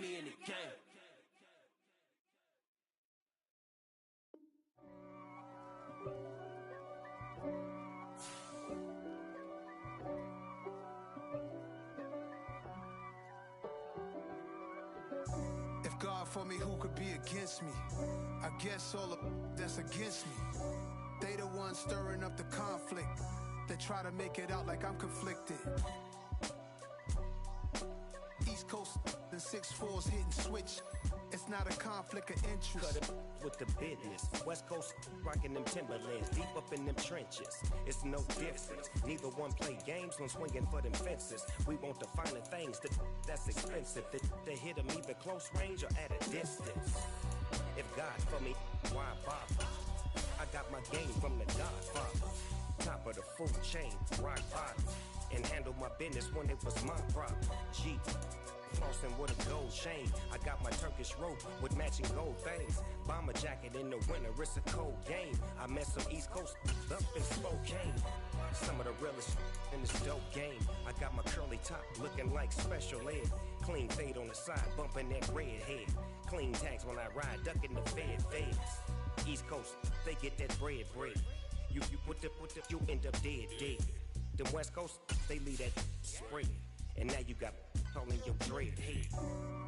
me in the game. If God for me, who could be against me? I guess all of that's against me. They the ones stirring up the conflict. They try to make it out like I'm conflicted. East Coast and 6'4's hitting switch. It's not a conflict of interest. Cut it with the business. West Coast rocking them Timberlands, deep up in them trenches. It's no difference. Neither one play games when swinging for them fences. We want the finer things that's expensive. They hit them either close range or at a distance. If God for me, why bother? I got my game from the Godfather. Top of the food chain, rock bottom. And handle my business when it was my problem. G. Flossing with a gold chain. I got my Turkish rope with matching gold things. Bomber jacket in the winter, it's a cold game. I met some East Coast up in Spokane. Some of the realest in this dope game. I got my curly top looking like special ed. Clean fade on the side, bumping that red head. Clean tags when I ride, ducking the feds. East Coast, they get that bread. You you end up dead. Them West Coast, they leave that spread. And now you got calling your dread head.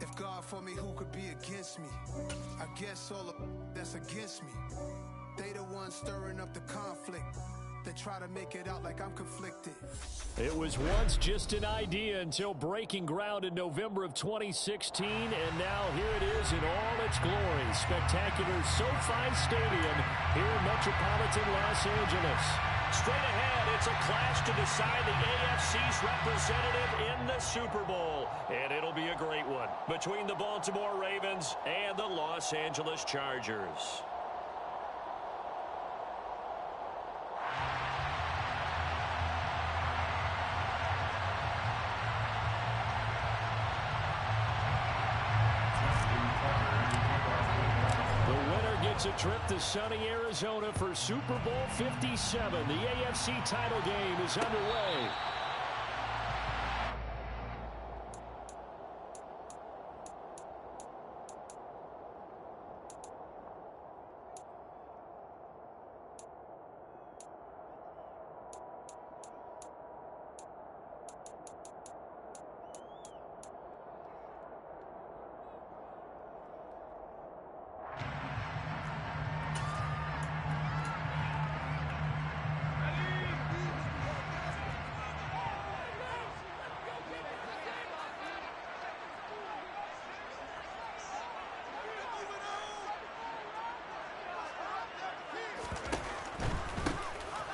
If God for me, who could be against me? I guess all of that's against me. They the ones stirring up the conflict. They try to make it out like I'm conflicted. It was once just an idea until breaking ground in November of 2016, and now here it is in all its glory. Spectacular SoFi Stadium here in metropolitan Los Angeles. Straight ahead, it's a clash to decide the AFC's representative in the Super Bowl. And it'll be a great one between the Baltimore Ravens and the Los Angeles Chargers. It's a trip to sunny Arizona for Super Bowl 57. The AFC title game is underway.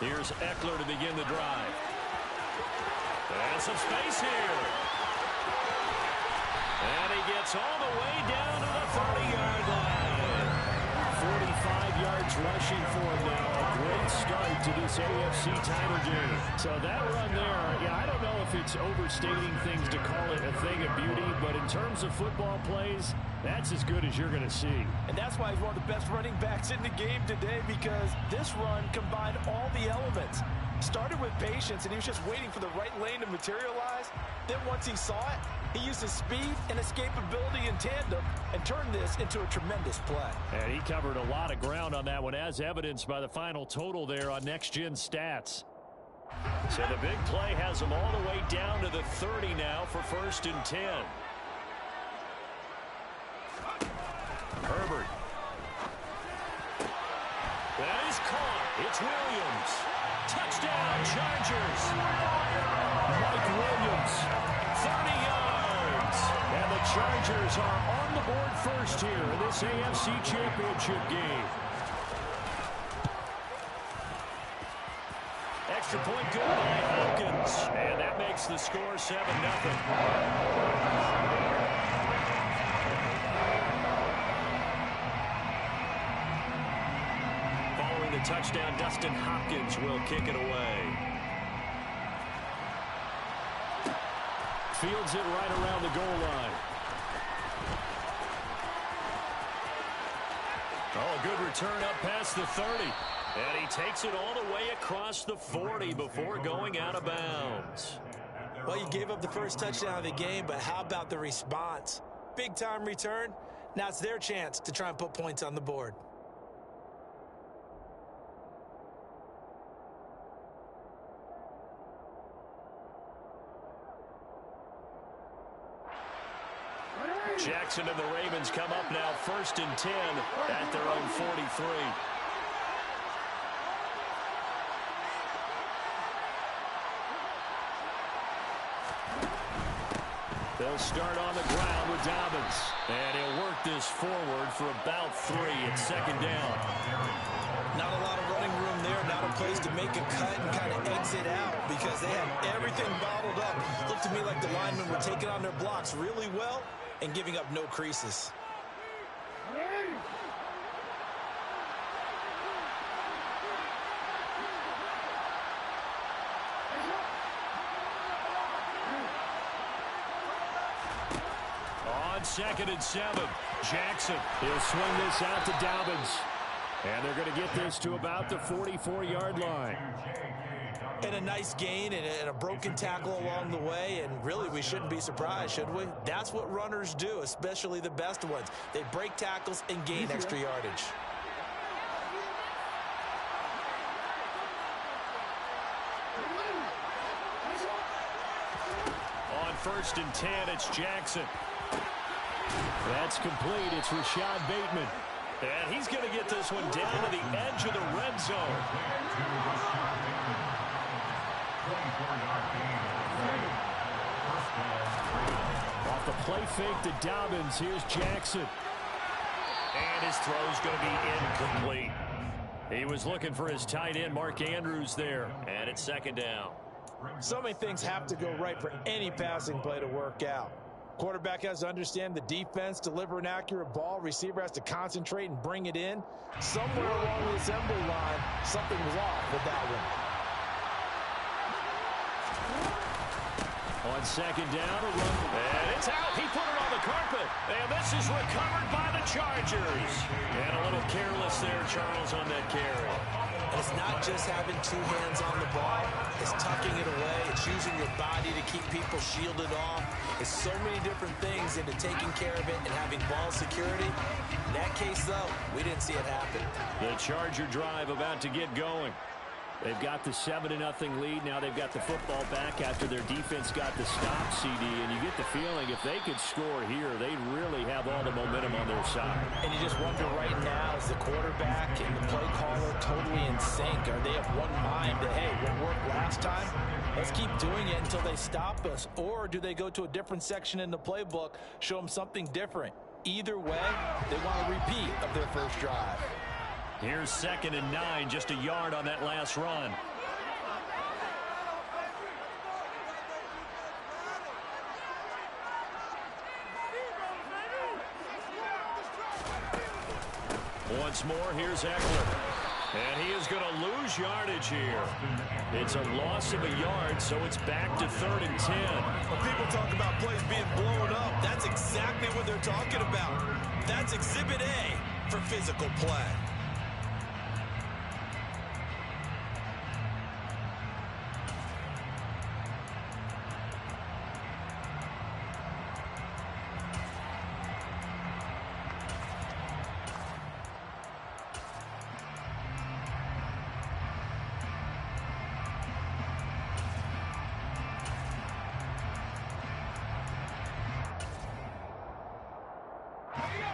Here's Eckler to begin the drive. And some space here. And he gets all the way down to the 30-yard line. 45 yards rushing for him now. A great start to this AFC title game. So that run there, I don't know if it's overstating things to call it a thing of beauty, but in terms of football plays, that's as good as you're going to see. And that's why he's one of the best running backs in the game today, because this run combined all the elements. Started with patience, and he was just waiting for the right lane to materialize. Then once he saw it, he used his speed and escapability in tandem and turned this into a tremendous play. And he covered a lot of ground on that one, as evidenced by the final total there on Next Gen Stats. So the big play has him all the way down to the 30 now for 1st and 10. Herbert. That is caught. It's Williams. Touchdown, Chargers. Mike Williams, 30 yards. And the Chargers are on the board first here in this AFC Championship game. Extra point good by Hopkins. And that makes the score 7-0. Following the touchdown, Dustin Hopkins will kick it away. Fields it right around the goal line. Oh, a good return up past the 30. And he takes it all the way across the 40 before going out of bounds. Well, you gave up the first touchdown of the game, but how about the response? big-time return. Now it's their chance to try and put points on the board. Jackson and the Ravens come up now 1st and 10 at their own 43. They'll start on the ground with Dobbins. And he'll work this forward for about 3 at 2nd down. Not a lot of running room there. Not a place to make a cut and kind of exit out because they had everything bottled up. Looked to me like the linemen were taking on their blocks really well and giving up no creases. On 2nd and 7, Jackson. He'll swing this out to Dobbins. And they're going to get this to about the 44-yard line. And a nice gain and a broken tackle along the way, and really we shouldn't be surprised, should we? That's what runners do, especially the best ones. They break tackles and gain extra yardage. On 1st and 10, it's Jackson. That's complete. It's Rashad Bateman. And he's going to get this one down to the edge of the red zone. Off the play fake to Dobbins. Here's Jackson. And his throw's going to be incomplete. He was looking for his tight end, Mark Andrews, there. And it's 2nd down. So many things have to go right for any passing play to work out. Quarterback has to understand the defense, deliver an accurate ball. Receiver has to concentrate and bring it in. Somewhere along the assembly line, something was off with that one. On 2nd down, a run. And it's out. He put it on the carpet. And this is recovered by the Chargers. And a little careless there, Charles, on that carry. And it's not just having 2 hands on the ball. It's tucking it away. It's using your body to keep people shielded off. It's so many different things into taking care of it and having ball security. In that case, though, we didn't see it happen. The Charger drive about to get going. They've got the 7-0 lead. Now they've got the football back after their defense got the stop, CD. And you get the feeling if they could score here, they'd really have all the momentum on their side. And you just wonder right now, is the quarterback and the play caller totally in sync? Are they of one mind that, hey, what worked last time? Let's keep doing it until they stop us. Or do they go to a different section in the playbook, show them something different? Either way, they want a repeat of their first drive. Here's 2nd and 9, just a yard on that last run. Once more, here's Eckler. And he is going to lose yardage here. It's a loss of a yard, so it's back to 3rd and 10. When people talk about plays being blown up, that's exactly what they're talking about. That's Exhibit A for physical play.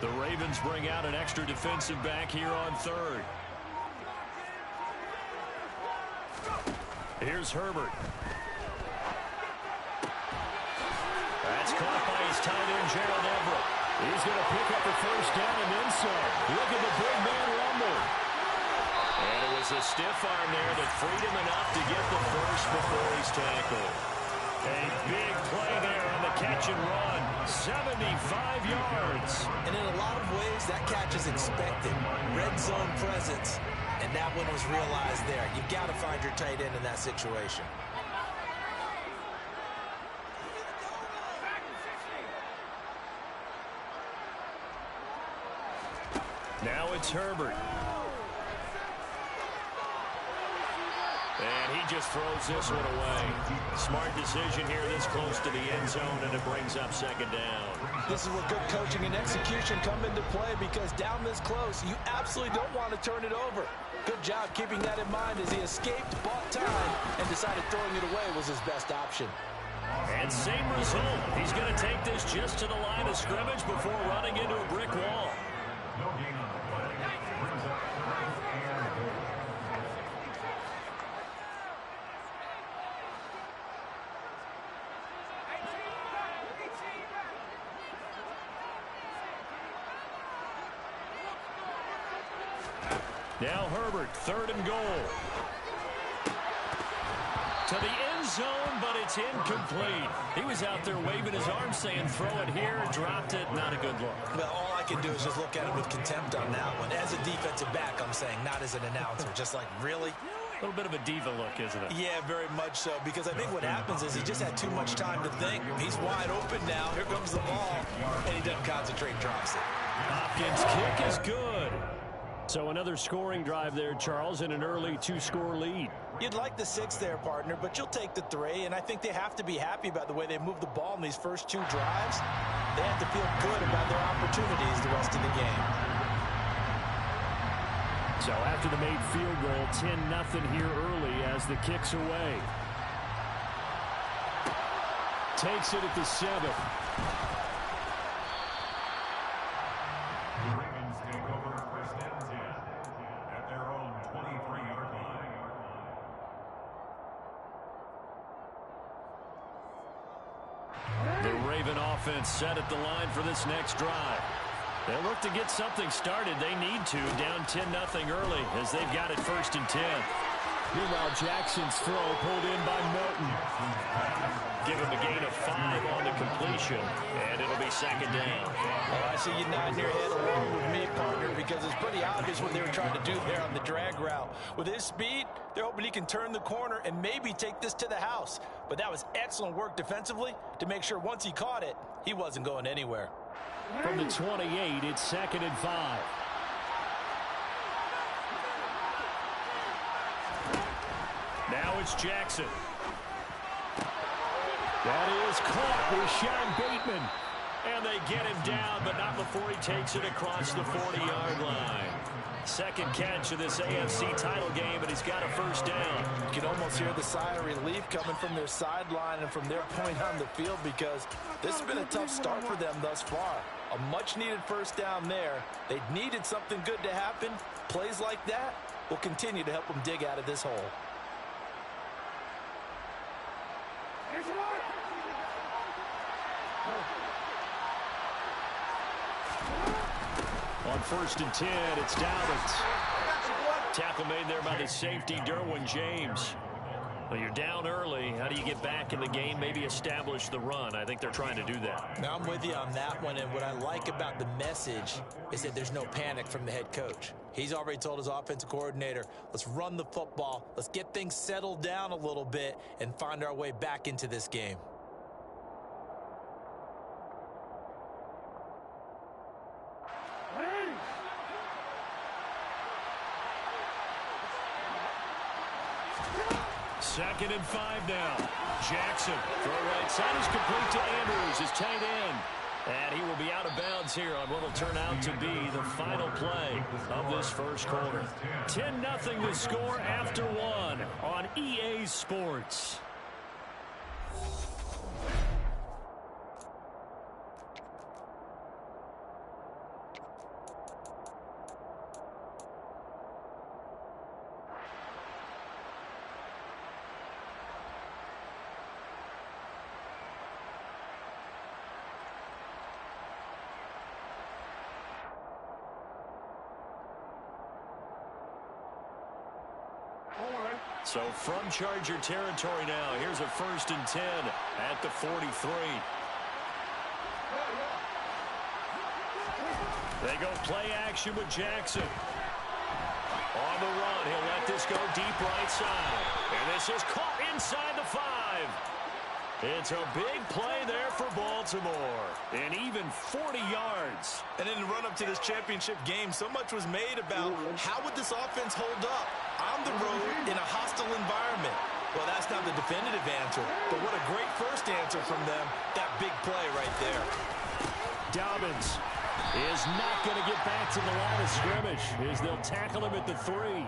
The Ravens bring out an extra defensive back here on 3rd. Here's Herbert. That's caught by his tight end, Gerald Everett. He's going to pick up the 1st down and then some. Look at the big man rumble. And it was a stiff arm there that freed him enough to get the first before he's tackled. A big play there on the catch and run. 75 yards. And in a lot of ways, that catch is expected. Red zone presence. And that one was realized there. You've got to find your tight end in that situation. Now it's Herbert. And he just throws this one away. Smart decision here this close to the end zone, and it brings up second down. This is where good coaching and execution come into play, because down this close, you absolutely don't want to turn it over. Good job keeping that in mind as he escaped, bought time, and decided throwing it away was his best option. And same result. He's going to take this just to the line of scrimmage before running into a brick wall. Now Herbert, 3rd and goal. To the end zone, but it's incomplete. He was out there waving his arms saying, throw it here, dropped it. Not a good look. Well, all I can do is just look at it with contempt on that one. As a defensive back, I'm saying, not as an announcer. Just like, really? A little bit of a diva look, isn't it? Yeah, very much so, because I think what happens is he just had too much time to think. He's wide open now. Here comes the ball, and he doesn't concentrate, drops it. Hopkins' kick is good. So another scoring drive there, Charles, and an early 2-score lead. You'd like the 6 there, partner, but you'll take the 3, and I think they have to be happy about the way they moved the ball in these first 2 drives. They have to feel good about their opportunities the rest of the game. So after the made field goal, 10-0 here early as the kick's away. Takes it at the 7. Offense set at the line for this next drive. They look to get something started. They need to. Down 10-0 early as they've got it 1st and 10. Meanwhile, Jackson's throw pulled in by Norton. Give him a gain of 5 on the completion, and it'll be 2nd down. Well, I see you nodding your head along with me, partner, because it's pretty obvious what they were trying to do there on the drag route. With his speed, they're hoping he can turn the corner and maybe take this to the house. But that was excellent work defensively to make sure once he caught it, he wasn't going anywhere. From the 28, it's 2nd and 5. Now it's Jackson. That is caught with Sean Bateman. And they get him down, but not before he takes it across the 40-yard line. Second catch of this AFC title game, and he's got a 1st down. You can almost hear the sigh of relief coming from their sideline and from their point on the field, because this has been a tough start for them thus far. A much-needed 1st down there. They needed something good to happen. Plays like that will continue to help them dig out of this hole. On 1st and 10, it's Dowdens. Tackle made there by the safety, Derwin James. Well, you're down early. How do you get back in the game, maybe establish the run? I think they're trying to do that. Now, I'm with you on that one, and what I like about the message is that there's no panic from the head coach. He's already told his offensive coordinator, let's run the football, let's get things settled down a little bit, and find our way back into this game. Second and 5 now. Jackson, throw right side is complete to Andrews, his tight end. And he will be out of bounds here on what will turn out to be the final play of this first quarter. 10-0 the score after 1 on EA Sports. So from Charger territory now, here's a 1st and 10 at the 43. They go play action with Jackson. On the run, he'll let this go deep right side. And this is caught inside the 5. It's a big play there for Baltimore. And even 40 yards. And in the run-up to this championship game, so much was made about how would this offense hold up on the road in a hostile environment. Well, that's not the definitive answer, but what a great first answer from them. That big play right there. Dobbins is not going to get back to the line of scrimmage as they'll tackle him at the 3.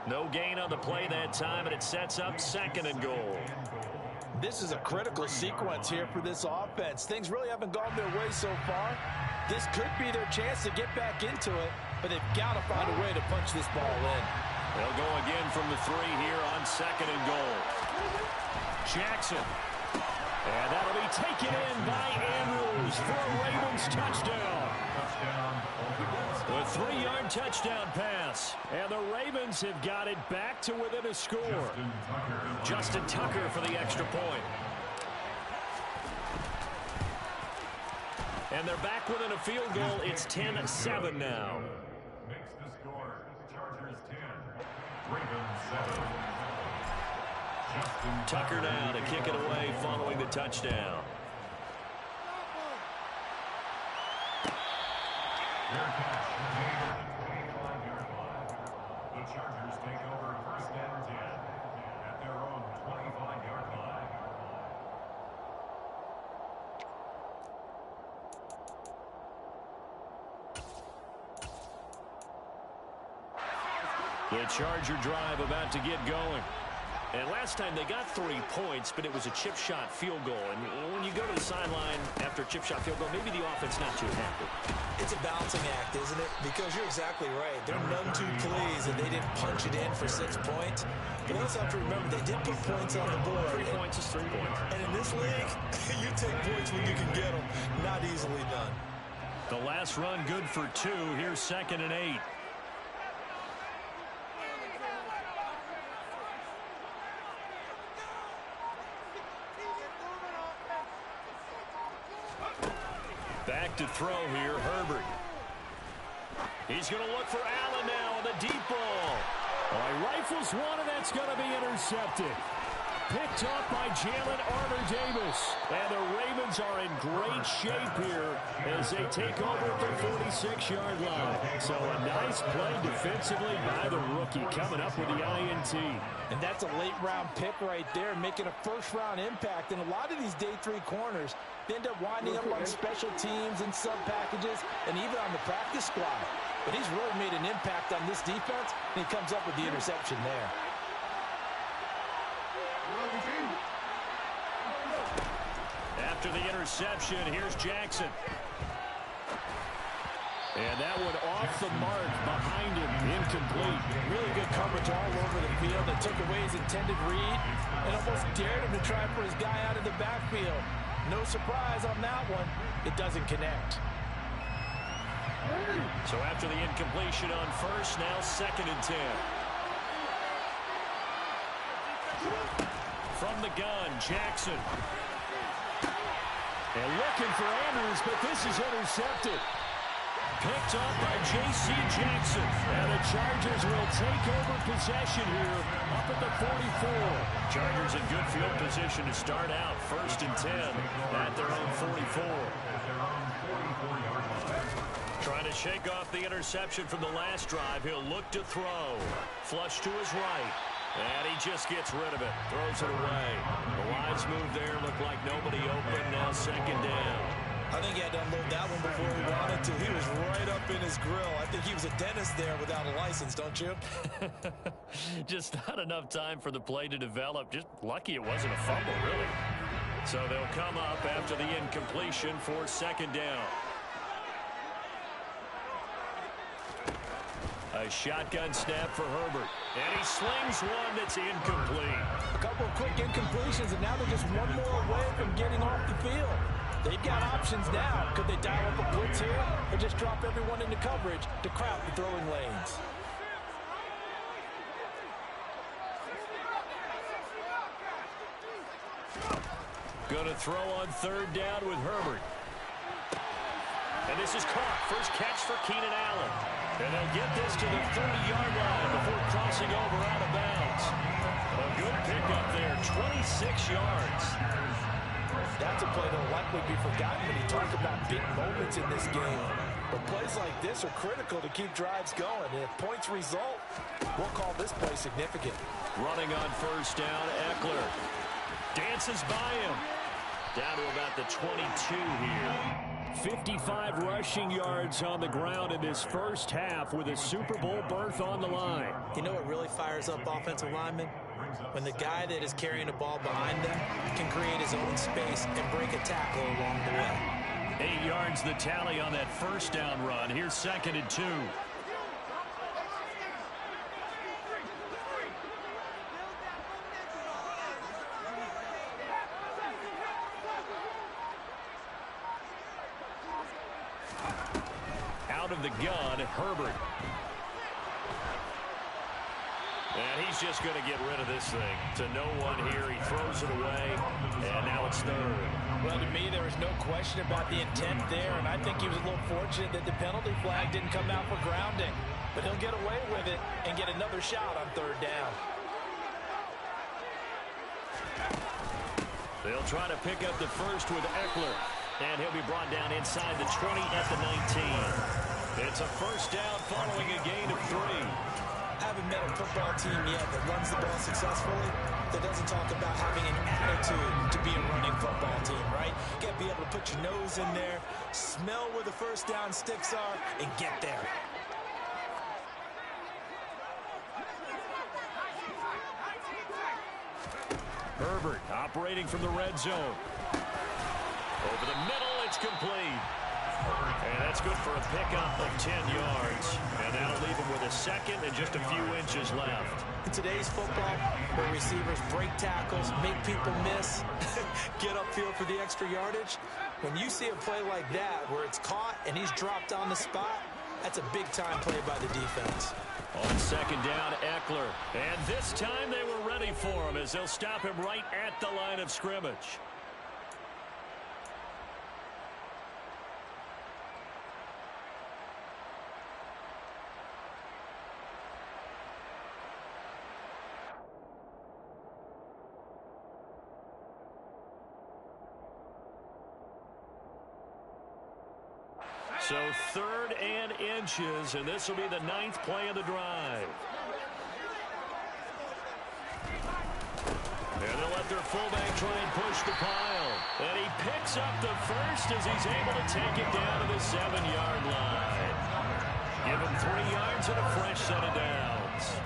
No gain on the play that time, and it sets up 2nd and goal. This is a critical sequence here for this offense. Things really haven't gone their way so far. This could be their chance to get back into it, but they've got to find a way to punch this ball in. They'll go again from the 3 here on 2nd and goal. Jackson. And that'll be taken in by Andrews for a Ravens touchdown. A 3-yard touchdown pass. And the Ravens have got it back to within a score. Justin Tucker for the extra point. And they're back within a field goal. It's 10-7 now. Makes the score. Chargers 10. Ravens 7. Tucker now to kick it away following the touchdown. Their catch made at the 25-yard line. The Chargers take over 1st and 10 at their own 25-yard line. The Charger drive about to get going. And last time they got 3 points, but it was a chip shot field goal. And when you go to the sideline after a chip shot field goal, maybe the offense not too happy. It's a balancing act, isn't it? Because you're exactly right. They're none too pleased that they didn't punch it in for 6 points. But you also have to remember they did put points on the board. 3 points is 3 points. And in this league, you take points when you can get them. Not easily done. The last run good for 2. Here's 2nd and 8. Back to throw here, Herbert. He's going to look for Allen now on the deep ball. Well, he rifles one, and that's going to be intercepted. Picked up by Jalen Armour-Davis. And the Ravens are in great shape here as they take over at the 46-yard line. So a nice play defensively by the rookie coming up with the INT. And that's a late-round pick right there, making a first-round impact. And a lot of these day 3 corners end up winding up on special teams and sub-packages and even on the practice squad. But he's really made an impact on this defense, and he comes up with the interception there. After the interception, here's Jackson. And that one off the mark behind him, incomplete. Really good coverage all over the field that took away his intended read and almost dared him to try for his guy out of the backfield. No surprise on that one. It doesn't connect. So after the incompletion on first, now 2nd and 10. From the gun, Jackson. And looking for Andrews, but this is intercepted. Picked up by J.C. Jackson. And the Chargers will take over possession here up at the 44. Chargers in good field position to start out 1st and 10 at their own 44. Trying to shake off the interception from the last drive. He'll look to throw. Flush to his right. And he just gets rid of it. Throws it away. The lines move there. Looked like nobody open. Now 2nd down. I think he had to unload that one before he wanted to. He was right up in his grill. I think he was a dentist there without a license, don't you? Just not enough time for the play to develop. Just lucky it wasn't a fumble, really. So they'll come up after the incompletion for 2nd down. A shotgun snap for Herbert. And he slings one that's incomplete. A couple of quick incompletions, and now they're just one more away from getting off the field. They've got options now. Could they dial up a blitz here or just drop everyone into coverage to crowd the throwing lanes? Going to throw on 3rd down with Herbert. And this is caught. First catch for Keenan Allen. And they'll get this to the 30-yard line before crossing over out of bounds. A good pickup there, 26 yards. That's a play that'll likely be forgotten when you talk about big moments in this game. But plays like this are critical to keep drives going. And if points result, we'll call this play significant. Running on first down, Eckler dances by him. Down to about the 22 here. 55 rushing yards on the ground in this first half with a Super Bowl berth on the line. You know what really fires up offensive linemen? When the guy that is carrying the ball behind them can create his own space and break a tackle along the way. 8 yards the tally on that first down run. Here's 2nd and 2. Out of the gun, Herbert. And he's just going to get rid of this thing. To no one here, he throws it away, and now it's 3rd. Well, to me, there was no question about the intent there, and I think he was a little fortunate that the penalty flag didn't come out for grounding. But he'll get away with it and get another shot on 3rd down. They'll try to pick up the first with Eckler, and he'll be brought down inside the 20 at the 19. It's a first down following a gain of 3. I haven't met a football team yet that runs the ball successfully that doesn't talk about having an attitude to be a running football team, right? You got to be able to put your nose in there, smell where the first down sticks are, and get there. Herbert operating from the red zone. Over the middle, it's complete. And that's good for a pickup of 10 yards. And that'll leave him with a 2nd and just a few inches left. In today's football, where receivers break tackles, make people miss, get upfield for the extra yardage, when you see a play like that where it's caught and he's dropped on the spot, that's a big-time play by the defense. On 2nd down, Eckler. And this time they were ready for him as they'll stop him right at the line of scrimmage. So 3rd and inches, and this will be the 9th play of the drive. And they'll let their fullback try and push the pile. And he picks up the first as he's able to take it down to the 7-yard line. Give him 3 yards and a fresh set of downs.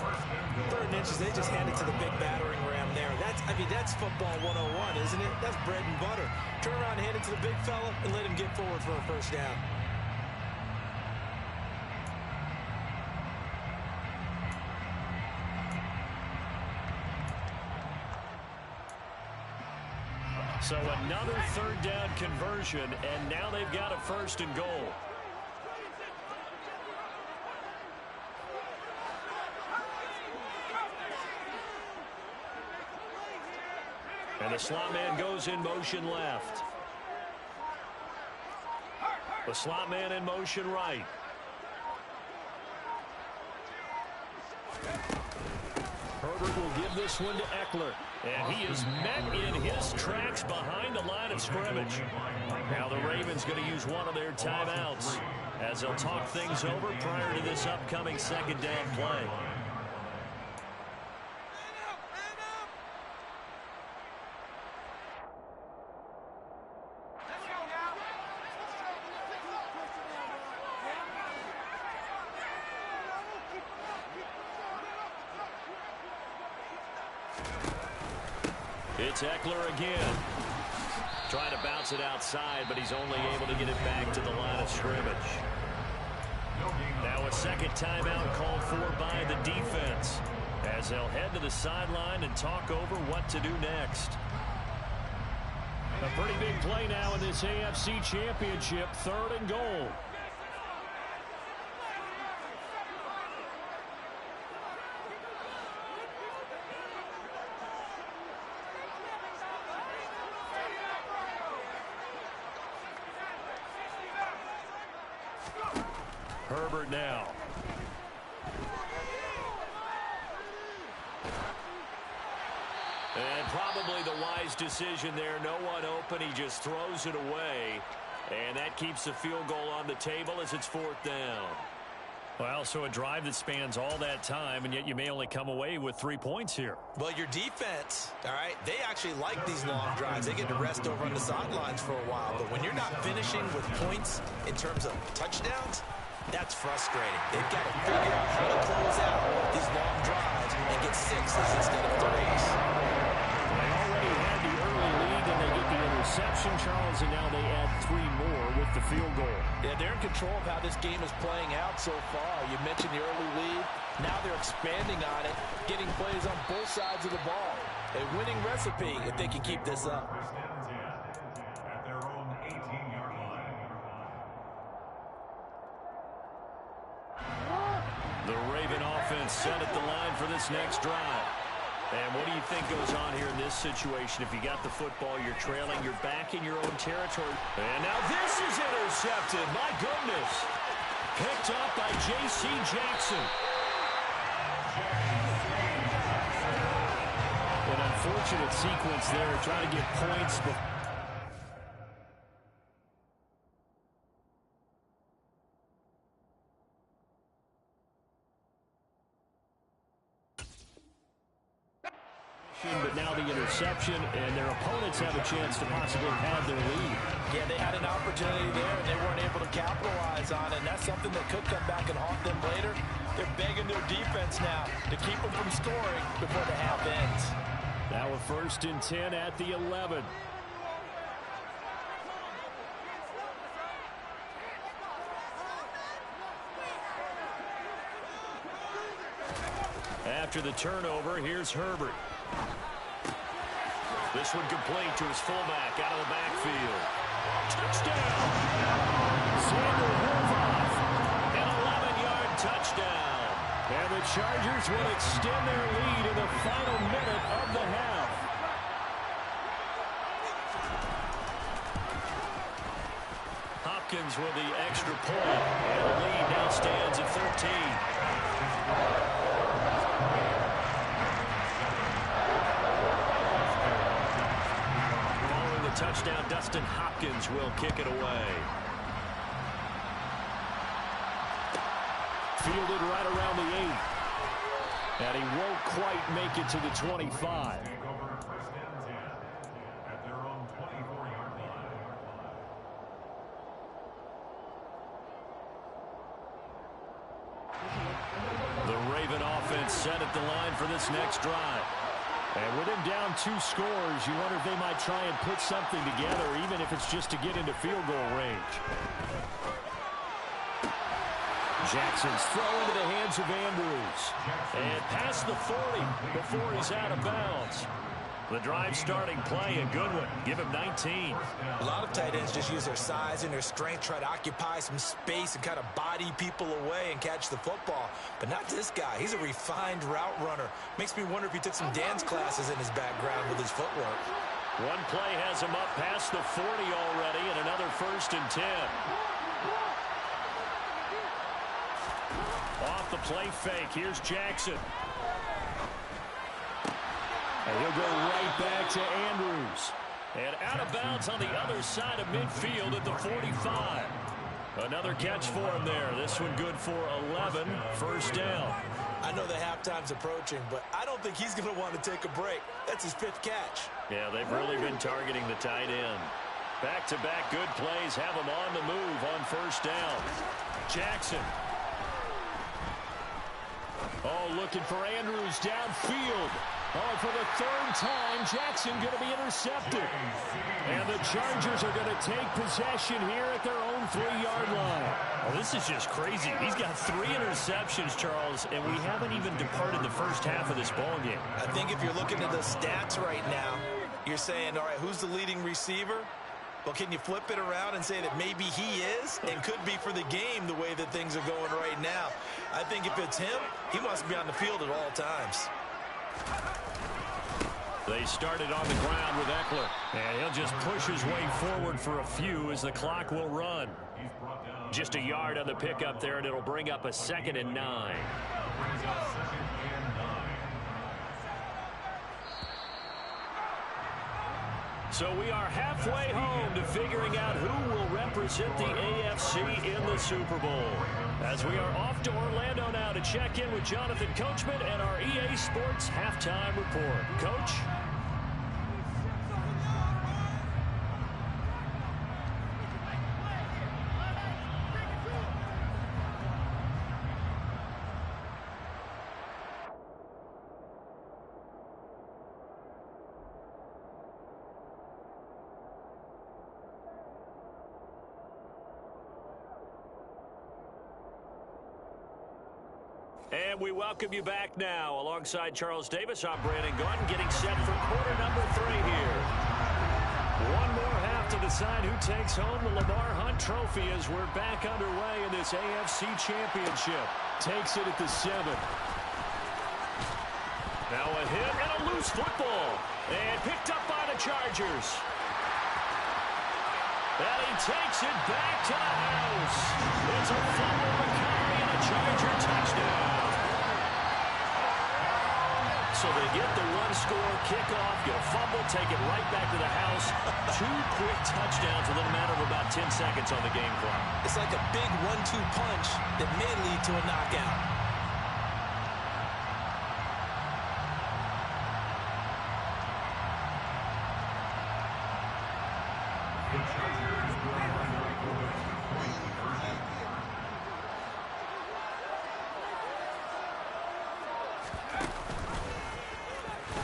3rd and inches, they just hand it to the big battering ram there. That's football 101, isn't it? That's bread and butter. Turn around and hand it to the big fella and let him get forward for a first down. So another 3rd down conversion, and now they've got a 1st and goal. And the slot man goes in motion left. The slot man in motion right. Herbert will give this one to Eckler. And he is met in his tracks behind the line of scrimmage. Now the Ravens going to use one of their timeouts as they'll talk things over prior to this upcoming 2nd down play. It's Eckler again. Trying to bounce it outside, but he's only able to get it back to the line of scrimmage. Now a 2nd timeout called for by the defense as they'll head to the sideline and talk over what to do next. A pretty big play now in this AFC Championship, 3rd and goal. Herbert now. And probably the wise decision there. No one open. He just throws it away. And that keeps the field goal on the table as it's 4th down. Well, so a drive that spans all that time, and yet you may only come away with 3 points here. Well, your defense, all right, they actually like these long drives. They get to rest over on the sidelines for a while. But when you're not finishing with points in terms of touchdowns, that's frustrating. They've got to figure out how to close out these long drives and get 6s instead of 3s. They already had the early lead, and they get the interception, Charles, and now they add 3 more with the field goal. Yeah, they're in control of how this game is playing out so far. You mentioned the early lead. Now they're expanding on it, getting plays on both sides of the ball. A winning recipe if they can keep this up. First and 10 at their own 18-yard line. The Raven offense set at the line for this next drive. And what do you think goes on here in this situation? If you got the football, you're trailing, you're back in your own territory. And now this is intercepted. My goodness. Picked up by J.C. Jackson. An unfortunate sequence there, trying to get points before. But now the interception, and their opponents have a chance to possibly have their lead. Yeah, they had an opportunity there, and they weren't able to capitalize on it. And that's something that could come back and haunt them later. They're begging their defense now to keep them from scoring before the half ends. Now a 1st and 10 at the 11. After the turnover, here's Herbert. This one complete to his fullback out of the backfield. Touchdown! Sander Horvath, an 11-yard touchdown. And the Chargers will extend their lead in the final minute of the half. Hopkins with the extra point. And the lead now stands at 13. Touchdown, Dustin Hopkins will kick it away. Fielded right around the 8. And he won't quite make it to the 25. Take over at 1st and 10 at their own 24-yard line. The Raven offense set at the line for this next drive. And with him down 2 scores, you wonder if they might try and put something together, even if it's just to get into field goal range. Jackson's throw into the hands of Andrews. And past the 40 before he's out of bounds. The drive starting play, a good one. Give him 19. A lot of tight ends just use their size and their strength, try to occupy some space and kind of body people away and catch the football. But not this guy. He's a refined route runner. Makes me wonder if he took some dance classes in his background with his footwork. One play has him up past the 40 already, and another 1st and 10. Off the play fake, here's Jackson. And he'll go right back to Andrews. And out of bounds on the other side of midfield at the 45. Another catch for him there. This one good for 11. 1st down. I know the halftime's approaching, but I don't think he's going to want to take a break. That's his 5th catch. Yeah, they've really been targeting the tight end. Back-to-back good plays have him on the move on 1st down. Jackson. Oh, looking for Andrews downfield. Oh, for the 3rd time, Jackson going to be intercepted. And the Chargers are going to take possession here at their own 3-yard line. Oh, this is just crazy. He's got 3 interceptions, Charles, and we haven't even departed the first half of this ballgame. I think if you're looking at the stats right now, you're saying, all right, who's the leading receiver? Well, can you flip it around and say that maybe he is and could be for the game the way that things are going right now? I think if it's him, he wants to be on the field at all times. They started on the ground with Eckler, and he'll just push his way forward for a few as the clock will run. Just a yard on the pickup there, and it'll bring up a 2nd and 9. Brings up 2nd and 9. So we are halfway home to figuring out who will represent the AFC in the Super Bowl. As we are off to Orlando now to check in with Jonathan Coachman and our EA Sports Halftime Report. Coach? And we welcome you back now. Alongside Charles Davis, I'm Brandon Gaudin, getting set for quarter number 3 here. One more half to decide who takes home the Lamar Hunt Trophy as we're back underway in this AFC Championship. Takes it at the 7. Now a hit and a loose football. And picked up by the Chargers. And he takes it back to the house. It's a fumble recovery and a Charger touchdown. So they get the one-score kickoff, get a fumble, take it right back to the house. 2 quick touchdowns within a matter of about 10 seconds on the game clock. It's like a big 1-2 punch that may lead to a knockout.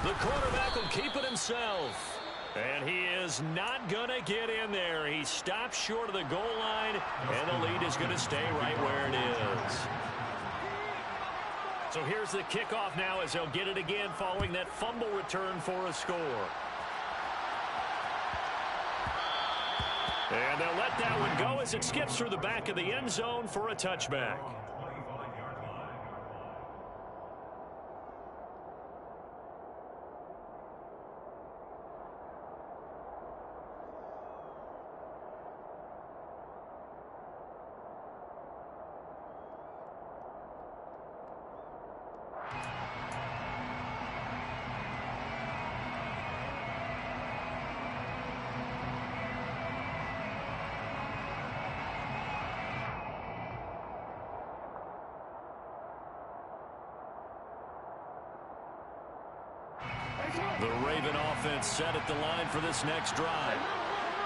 The quarterback will keep it himself. And he is not going to get in there. He stops short of the goal line, and the lead is going to stay right where it is. So here's the kickoff now as they'll get it again following that fumble return for a score. And they'll let that one go as it skips through the back of the end zone for a touchback. The Raven offense set at the line for this next drive.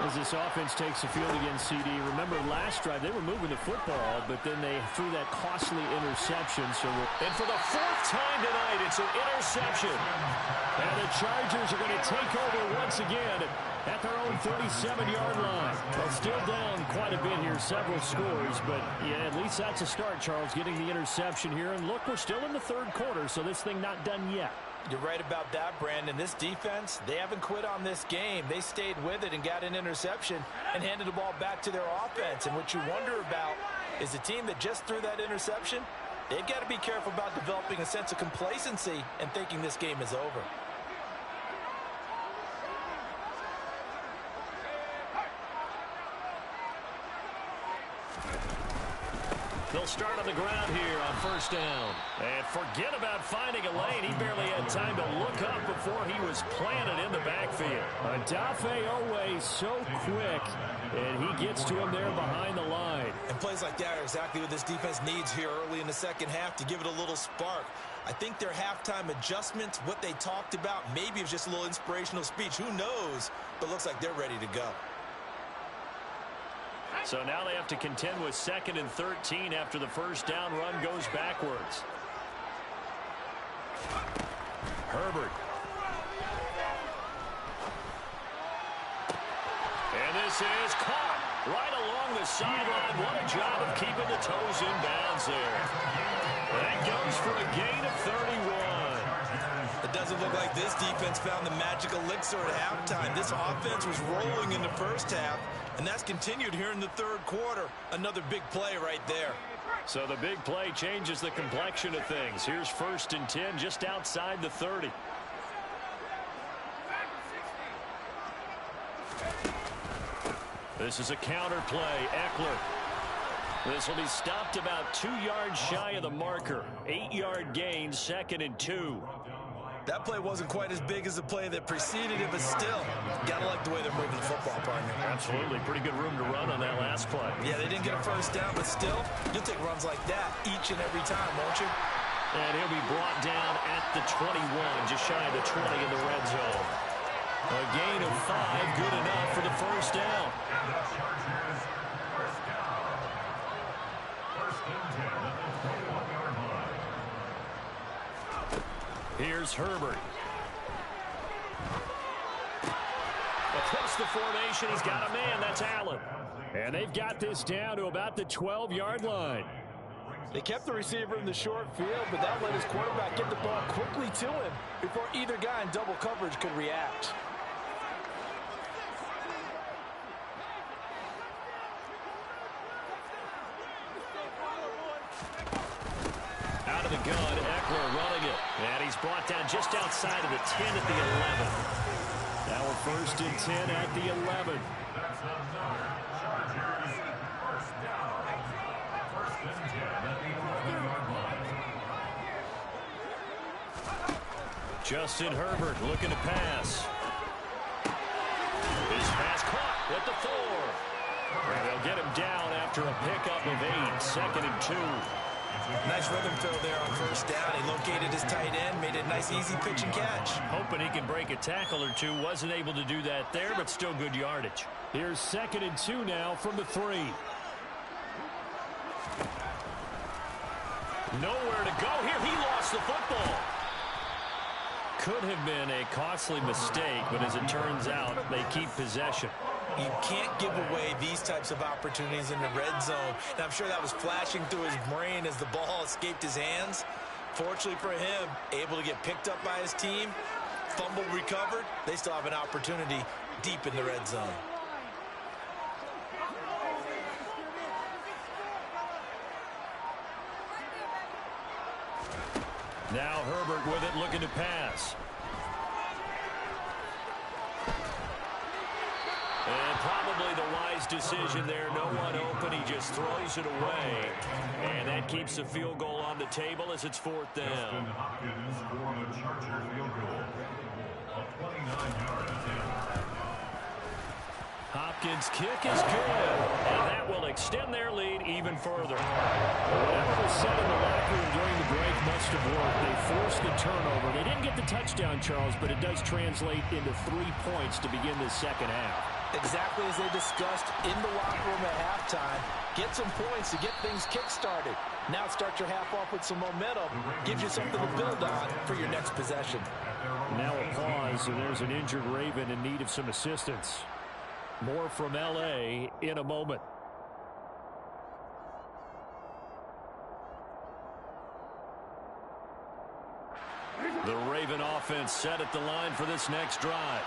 As this offense takes the field against CD, remember last drive they were moving the football, but then they threw that costly interception. And for the 4th time tonight, it's an interception. And the Chargers are going to take over once again at their own 37-yard line. Well, still down quite a bit here, several scores, but yeah, at least that's a start, Charles, getting the interception here. And look, we're still in the 3rd quarter, so this thing not done yet. You're right about that, Brandon. This defense, they haven't quit on this game. They stayed with it and got an interception and handed the ball back to their offense. And what you wonder about is the team that just threw that interception, they've got to be careful about developing a sense of complacency and thinking this game is over. They'll start on the ground here on 1st down. And forget about finding a lane. He barely had time to look up before he was planted in the backfield. Adafe Owe so quick, and he gets to him there behind the line. And plays like that are exactly what this defense needs here early in the 2nd half to give it a little spark. I think their halftime adjustments, what they talked about, maybe it was just a little inspirational speech. Who knows? But looks like they're ready to go. So now they have to contend with 2nd and 13 after the 1st down run goes backwards. Herbert. And this is caught right along the sideline. What a job of keeping the toes in bounds there. That goes for a gain of 31. It doesn't look like this defense found the magic elixir at halftime. This offense was rolling in the 1st half, and that's continued here in the 3rd quarter. Another big play right there. So the big play changes the complexion of things. Here's 1st and 10 just outside the 30. This is a counter play. Eckler. This will be stopped about 2 yards shy of the marker. 8-yard gain, 2nd and 2. That play wasn't quite as big as the play that preceded it, but still, gotta like the way they're moving the football, partner. Absolutely. Pretty good room to run on that last play. Yeah, they didn't get a first down, but still, you'll take runs like that each and every time, won't you? And he'll be brought down at the 21, just shy of the 20 in the red zone. A gain of 5, good enough for the first down. And the Chargers, first down. First and 10 at the 21-yard line. Here's Herbert. Across the formation, he's got a man. That's Allen. And they've got this down to about the 12-yard line. They kept the receiver in the short field, but that let his quarterback get the ball quickly to him before either guy in double coverage could react. Out of the gun, Eckler running it. And he's brought down just outside of the 10 at the 11. Now a first and 10 at the 11. That's another Chargers first down. First and 10 at the 11-yard line. Justin Herbert looking to pass. His pass caught at the 4. And they'll get him down after a pickup of 8. Second and 2. Nice rhythm fill there on first down. He located his tight end, made it a nice, easy pitch and catch. Hoping he can break a tackle or two. Wasn't able to do that there, but still good yardage. Here's second and 2 now from the 3. Nowhere to go here. He lost the football. Could have been a costly mistake, but as it turns out, they keep possession. You can't give away these types of opportunities in the red zone. And I'm sure that was flashing through his brain as the ball escaped his hands. Fortunately for him, able to get picked up by his team, fumble recovered. They still have an opportunity deep in the red zone. Now Herbert with it, looking to pass. And probably the wise decision there. No one open. He just throws it away. And that keeps the field goal on the table as it's fourth down. Hopkins for the Charger field goal. A 29-yard attempt. Hopkins' kick is good. And that will extend their lead even further. Whatever was said in the locker room during the break must have worked. They forced the turnover. They didn't get the touchdown, Charles, but it does translate into 3 points to begin this second half. Exactly as they discussed in the locker room at halftime. Get some points to get things kick-started. Now start your half off with some momentum. Gives you something to build on for your next possession. Now a pause, and there's an injured Raven in need of some assistance. More from L.A. in a moment. The Raven offense set at the line for this next drive.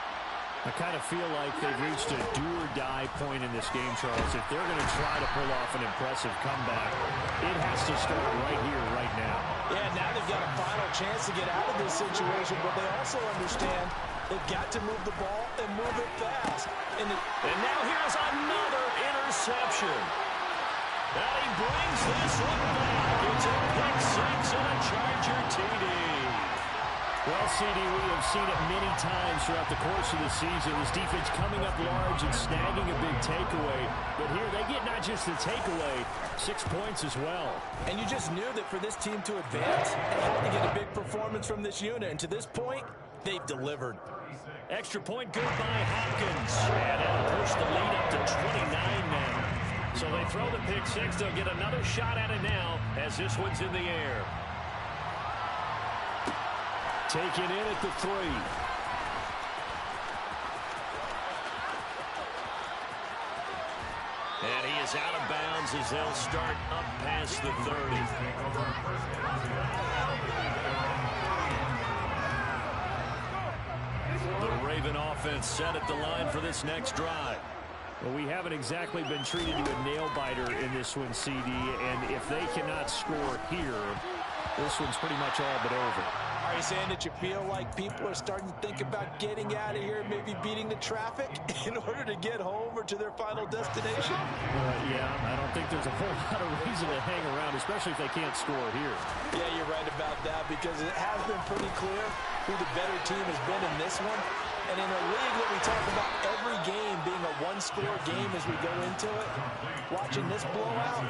I kind of feel like they've reached a do-or-die point in this game, Charles. If they're going to try to pull off an impressive comeback, it has to start right here, right now. Yeah, now they've got a final chance to get out of this situation, but they also understand they've got to move the ball and move it fast. And now here's another interception. And he brings this one back. It's a pick six and a Charger TD. Well, CD, we have seen it many times throughout the course of the season. This defense coming up large and snagging a big takeaway. But here they get not just the takeaway, 6 points as well. And you just knew that for this team to advance, they had to get a big performance from this unit. And to this point, they've delivered. Extra point good by Hopkins. And that'll push the lead up to 29 now. So they throw the pick six. They'll get another shot at it now as this one's in the air. Taken in at the 3. And he is out of bounds as they'll start up past the 30. The Raven offense set at the line for this next drive. Well, we haven't exactly been treated to a nail-biter in this one, CD, and if they cannot score here, this one's pretty much all but over. Are you saying that you feel like people are starting to think about getting out of here, maybe beating the traffic in order to get home or to their final destination? Yeah, I don't think there's a whole lot of reason to hang around, especially if they can't score here. Yeah, you're right about that, because it has been pretty clear who the better team has been in this one. And in a league that we talk about every game being a one-score game as we go into it, watching this blowout,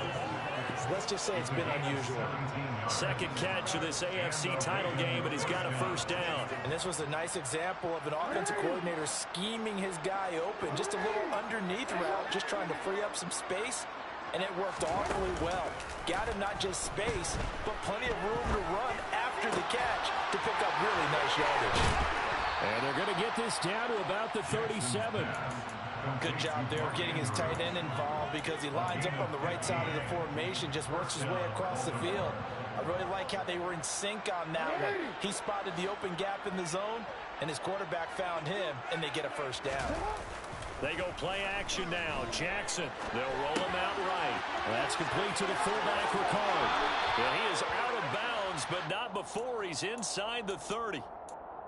let's just say it's been unusual. Second catch of this AFC title game, and he's got a first down. And this was a nice example of an offensive coordinator scheming his guy open. Just a little underneath route, just trying to free up some space, and it worked awfully well. Got him not just space, but plenty of room to run after the catch to pick up really nice yardage. And they're going to get this down to about the 37. Good job there of getting his tight end involved, because he lines up on the right side of the formation, just works his way across the field. I really like how they were in sync on that one. He spotted the open gap in the zone, and his quarterback found him, and they get a first down. They go play action now. Jackson, they'll roll him out right. That's complete to the fullback, Ricard. Well, he is out of bounds, but not before he's inside the 30.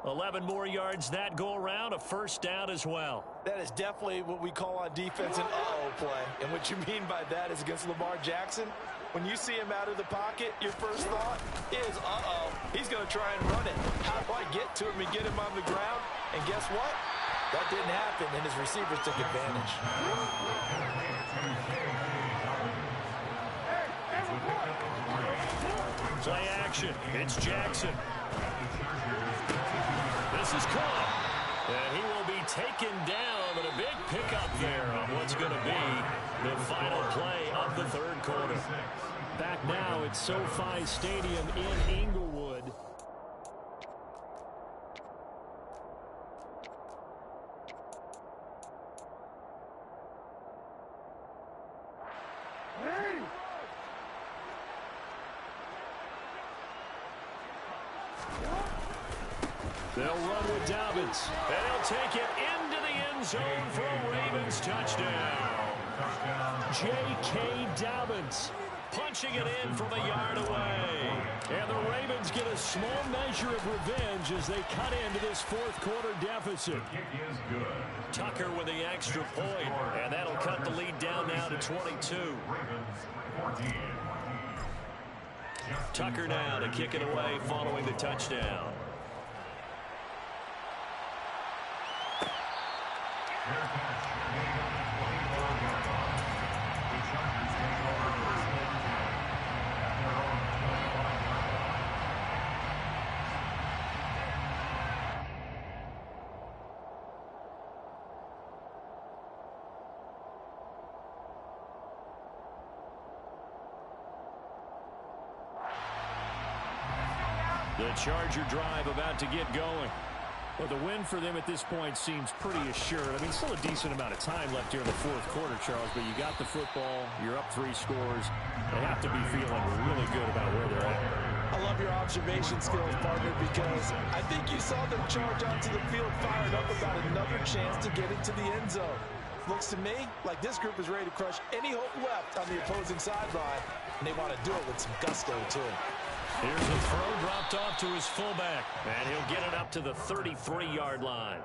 11 more yards that go around, a first down as well. That is definitely what we call on defense an uh-oh play. And what you mean by that is against Lamar Jackson, when you see him out of the pocket, your first thought is, uh-oh, he's going to try and run it. How do I get to him and get him on the ground? And guess what? That didn't happen, and his receivers took advantage. Play action. It's Jackson. This is caught. And he will be taken down, but a big pickup there on what's going to be the final play of the third quarter. Back now at SoFi Stadium in Inglewood. They'll run with Dobbins. And he'll take it into the end zone for a Ravens touchdown. J.K. Dobbins punching it in from a yard away. And the Ravens get a small measure of revenge as they cut into this fourth quarter deficit. Tucker with the extra point, and that'll cut the lead down now to 22. Tucker now to kick it away following the touchdown. The Charger drive about to get going. Well, the win for them at this point seems pretty assured. I mean, still a decent amount of time left here in the fourth quarter, Charles, but you got the football, you're up 3 scores. They have to be feeling really good about where they're at. I love your observation skills, partner, because I think you saw them charge onto the field fired up about another chance to get into the end zone. Looks to me like this group is ready to crush any hope left on the opposing sideline, and they want to do it with some gusto, too. Here's a throw dropped off to his fullback, and he'll get it up to the 33-yard line.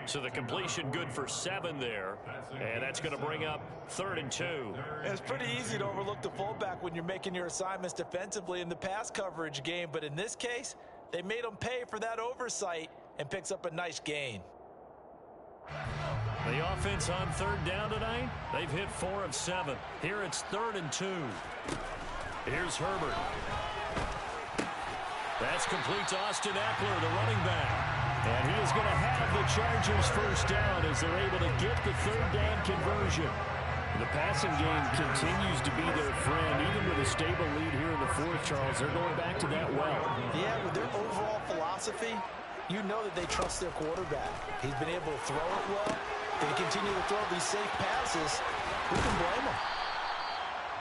So the completion good for 7 there, and that's going to bring up 3rd and 2. It's pretty easy to overlook the fullback when you're making your assignments defensively in the pass coverage game, but in this case, they made him pay for that oversight and picks up a nice gain. The offense on 3rd down tonight, they've hit 4 of 7. Here it's 3rd and 2. Here's Herbert. That's complete to Austin Eckler, the running back. And he is going to have the Chargers first down as they're able to get the 3rd down conversion. The passing game continues to be their friend, even with a stable lead here in the fourth, Charles. They're going back to that well. Yeah, with their overall philosophy, you know that they trust their quarterback. He's been able to throw it well. They continue to throw these safe passes. Who can blame them?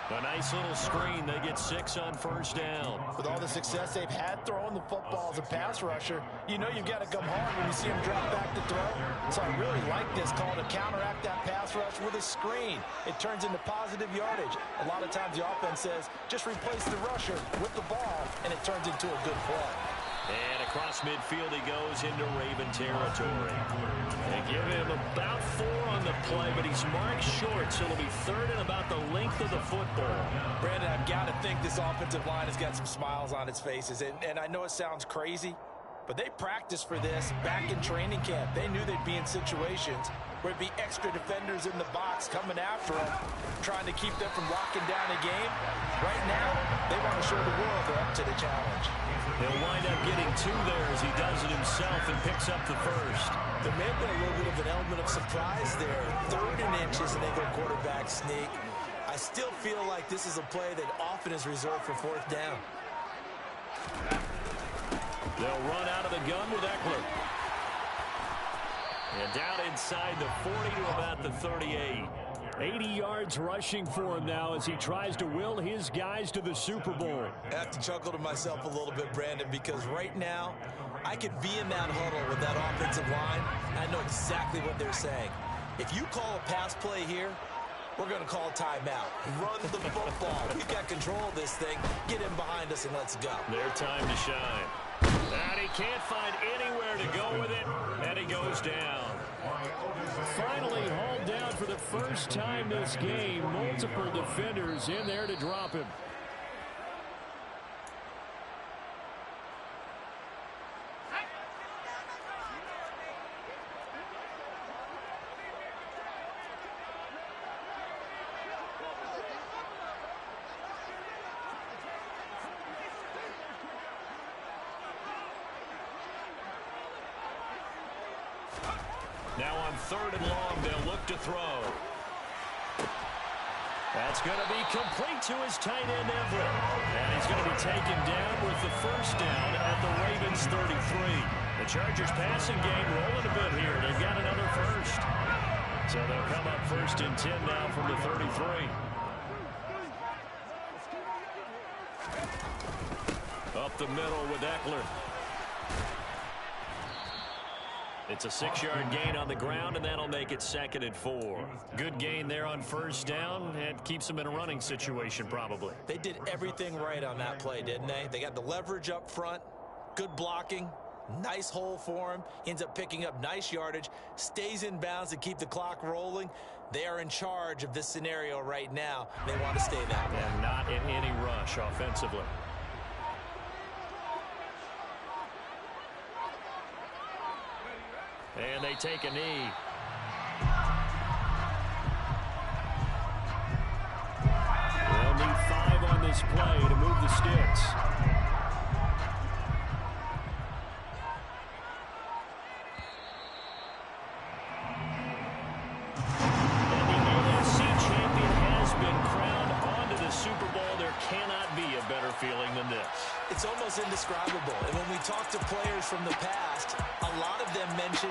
A nice little screen. They get 6 on first down. With all the success they've had throwing the football as a pass rusher, you know you've got to come hard when you see him drop back to throw. So I really like this call to counteract that pass rush with a screen. It turns into positive yardage. A lot of times the offense says, just replace the rusher with the ball, and it turns into a good play. And across midfield he goes into Raven territory. They give him about 4 on the play, but he's marked short, so it'll be third and about the length of the football. Brandon, I've got to think this offensive line has got some smiles on its faces. And I know it sounds crazy, but they practiced for this back in training camp. They knew they'd be in situations where it'd be extra defenders in the box coming after them, trying to keep them from locking down a game. Right now, they want to show the world they're up to the challenge. He'll wind up getting 2 there as he does it himself and picks up the first. There may have been a little bit of an element of surprise there. 3rd and inches, and they go quarterback sneak. I still feel like this is a play that often is reserved for 4th down. They'll run out of the gun with Eckler. And down inside the 40 to about the 38. 80 yards rushing for him now as he tries to will his guys to the Super Bowl. I have to chuckle to myself a little bit, Brandon, because right now I could be in that huddle with that offensive line, and I know exactly what they're saying. If you call a pass play here, we're going to call a timeout. Run the football. We've got control of this thing. Get in behind us and let's go. Their time to shine. And he can't find anywhere to go with it, and he goes down. Finally hauled down for the first time this game. Multiple defenders in there to drop him. Now on 3rd and long, they'll look to throw. That's going to be complete to his tight end, Everett. And he's going to be taken down with the first down at the Ravens 33. The Chargers passing game rolling a bit here. They've got another first. So they'll come up 1st and 10 now from the 33. Up the middle with Eckler. It's a 6-yard gain on the ground, and that'll make it 2nd and 4. Good gain there on first down, and keeps them in a running situation probably. They did everything right on that play, didn't they? They got the leverage up front, good blocking, nice hole for him. He ends up picking up nice yardage, stays in bounds to keep the clock rolling. They are in charge of this scenario right now. They want to stay that way. And not in any rush offensively. And they take a knee. They'll need 5 on this play to move the sticks. And the NFC champion has been crowned onto the Super Bowl. There cannot be a better feeling than this. It's almost indescribable. And when we talk to players from the past, a lot of them mention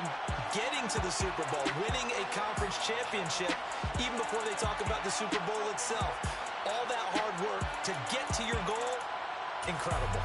getting to the Super Bowl, winning a conference championship, even before they talk about the Super Bowl itself. All that hard work to get to your goal, incredible.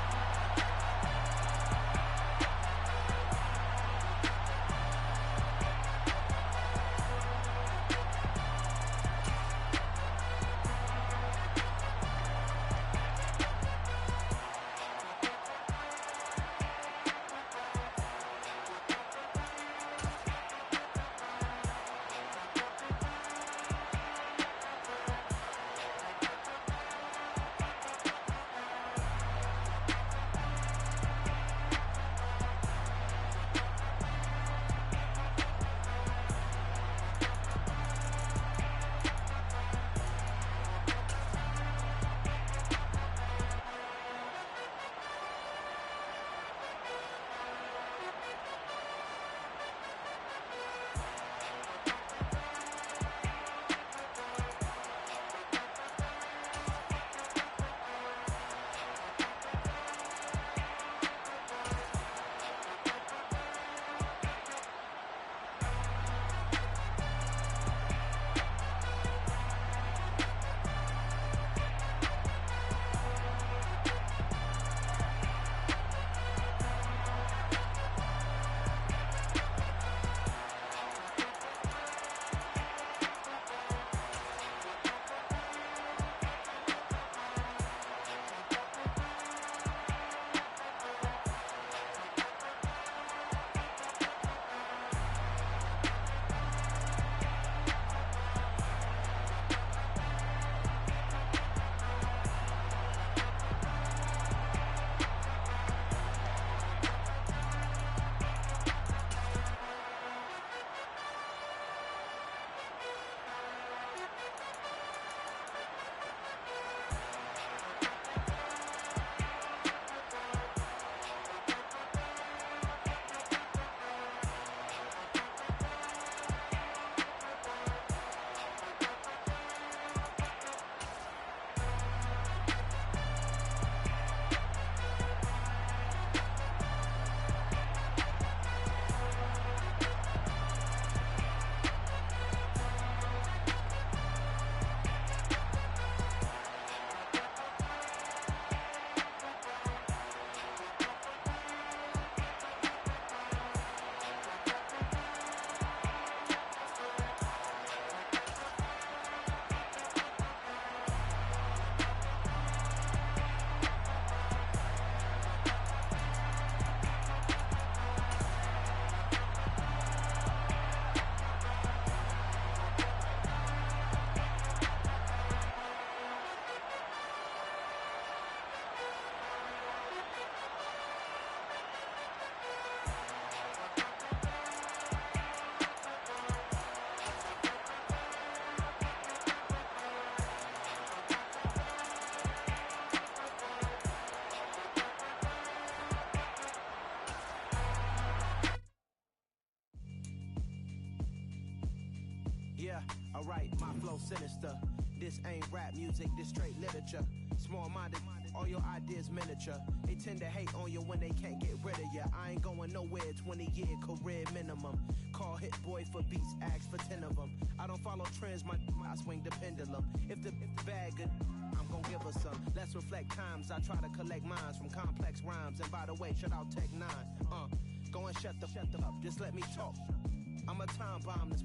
sinister. This ain't rap music, this straight literature. Small-minded, all your ideas miniature. They tend to hate on you when they can't get rid of you. I ain't going nowhere, 20-year career minimum. Call Hit Boy for beats, ask for 10 of them. I don't follow trends, I swing the pendulum. If the bag good, I'm gon' give her some. Let's reflect times, I try to collect minds from complex rhymes. And by the way, shout out Tech 9. Go and shut the up, just let me talk. I'm a time bomb.